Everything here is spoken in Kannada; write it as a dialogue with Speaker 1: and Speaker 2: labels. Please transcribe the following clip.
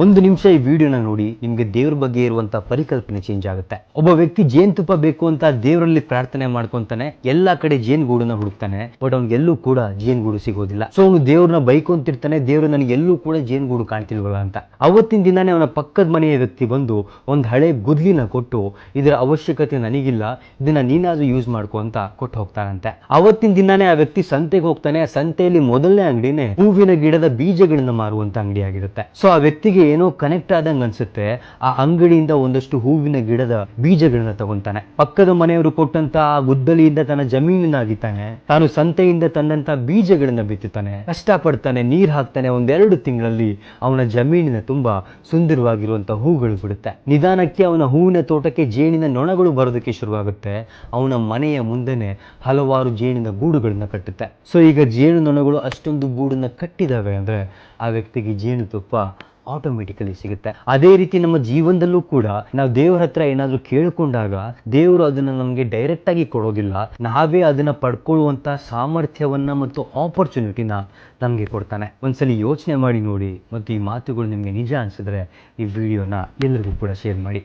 Speaker 1: ಒಂದು ನಿಮಿಷ ಈ ವಿಡಿಯೋನ ನೋಡಿ, ನಿಮಗೆ ದೇವ್ರ ಬಗ್ಗೆ ಇರುವಂತ ಪರಿಕಲ್ಪನೆ ಚೇಂಜ್ ಆಗುತ್ತೆ. ಒಬ್ಬ ವ್ಯಕ್ತಿ ಜೇನುತುಪ್ಪ ಬೇಕು ಅಂತ ದೇವರಲ್ಲಿ ಪ್ರಾರ್ಥನೆ ಮಾಡ್ಕೊಂತಾನೆ, ಎಲ್ಲಾ ಕಡೆ ಜೇನುಗೂಡನ್ನ ಹುಡುಕ್ತಾನೆ, ಬಟ್ ಅವ್ನಿಗೆ ಎಲ್ಲೂ ಕೂಡ ಜೇನುಗೂಡು ಸಿಗೋದಿಲ್ಲ. ಸೊ ಅವನು ದೇವ್ರನ್ನ ಬೈಕೊಂತಿರ್ತಾನೆ, ದೇವ್ರು ನನಗೆ ಎಲ್ಲೂ ಕೂಡ ಜೇನುಗೂಡು ಕಾಣ್ತಿಲ್ವಲ್ಲ ಅಂತ. ಅವತ್ತಿನ ದಿನಾನೇ ಅವನ ಪಕ್ಕದ ಮನೆಯ ವ್ಯಕ್ತಿ ಬಂದು ಒಂದು ಹಳೆ ಗುದ್ಲಿನ ಕೊಟ್ಟು, ಇದರ ಅವಶ್ಯಕತೆ ನನಗಿಲ್ಲ, ಇದನ್ನ ನೀನಾದ್ರೂ ಯೂಸ್ ಮಾಡ್ಕೊ ಅಂತ ಕೊಟ್ಟು ಹೋಗ್ತಾನಂತೆ. ಅವತ್ತಿನ ದಿನಾನೇ ಆ ವ್ಯಕ್ತಿ ಸಂತೆಗೆ ಹೋಗ್ತಾನೆ. ಆ ಸಂತೆಯಲ್ಲಿ ಮೊದಲನೇ ಅಂಗಡಿನೇ ಹೂವಿನ ಗಿಡದ ಬೀಜಗಳನ್ನ ಮಾರುವಂತ ಅಂಗಡಿ ಆಗಿರುತ್ತೆ. ಸೊ ಆ ವ್ಯಕ್ತಿಗೆ ಏನೋ ಕನೆಕ್ಟ್ ಆದಂಗೆ ಅನ್ಸುತ್ತೆ. ಆ ಅಂಗಡಿಯಿಂದ ಒಂದಷ್ಟು ಹೂವಿನ ಗಿಡದ ಬೀಜಗಳನ್ನ ತಗೊಂತಾನೆ. ಪಕ್ಕದ ಮನೆಯವರು ಕೊಟ್ಟಂತ ಆ ಗುದ್ದಲಿಯಿಂದ ತನ್ನ ಜಮೀನನ್ನ ಅಗಿತಾನೆ. ತಾನು ಸಂತೆಯಿಂದ ತಂದಂತ ಬೀಜಗಳನ್ನ ಬಿತ್ತುತ್ತಾನೆ, ಕಷ್ಟಪಡ್ತಾನೆ, ನೀರ್ ಹಾಕ್ತಾನೆ. 1-2 ತಿಂಗಳಲ್ಲಿ ಅವನ ಜಮೀನಿನ ತುಂಬಾ ಸುಂದರವಾಗಿರುವಂತ ಹೂಗಳು ಬಿಡುತ್ತೆ. ನಿಧಾನಕ್ಕೆ ಅವನ ಹೂವಿನ ತೋಟಕ್ಕೆ ಜೇನಿನ ನೊಣಗಳು ಬರೋದಕ್ಕೆ ಶುರುವಾಗುತ್ತೆ. ಅವನ ಮನೆಯ ಮುಂದೆನೆ ಹಲವಾರು ಜೇನಿನ ಗೂಡುಗಳನ್ನ ಕಟ್ಟುತ್ತೆ. ಸೊ ಈಗ ಜೇನು ನೊಣಗಳು ಅಷ್ಟೊಂದು ಗೂಡನ್ನ ಕಟ್ಟಿದಾವೆ ಅಂದ್ರೆ ಆ ವ್ಯಕ್ತಿಗೆ ಜೇನುತುಪ್ಪ ಆಟೋಮೆಟಿಕಲಿ ಸಿಗುತ್ತೆ. ಅದೇ ರೀತಿ ನಮ್ಮ ಜೀವನದಲ್ಲೂ ಕೂಡ ನಾವು ದೇವರ ಹತ್ರ ಏನಾದರೂ ಕೇಳ್ಕೊಂಡಾಗ ದೇವರು ಅದನ್ನ ನಮಗೆ ಡೈರೆಕ್ಟ್ ಆಗಿ ಕೊಡೋದಿಲ್ಲ, ನಾವೇ ಅದನ್ನ ಪಡ್ಕೊಳ್ಳುವಂತ ಸಾಮರ್ಥ್ಯವನ್ನ ಮತ್ತು ಆಪರ್ಚುನಿಟಿನ ನಮಗೆ ಕೊಡ್ತಾನೆ. ಒಂದ್ಸಲಿ ಯೋಚನೆ ಮಾಡಿ ನೋಡಿ, ಮತ್ತು ಈ ಮಾತುಗಳು ನಿಮಗೆ ನಿಜ ಅನ್ಸಿದ್ರೆ ಈ ವಿಡಿಯೋನ ಎಲ್ಲರಿಗೂ ಕೂಡ ಶೇರ್ ಮಾಡಿ.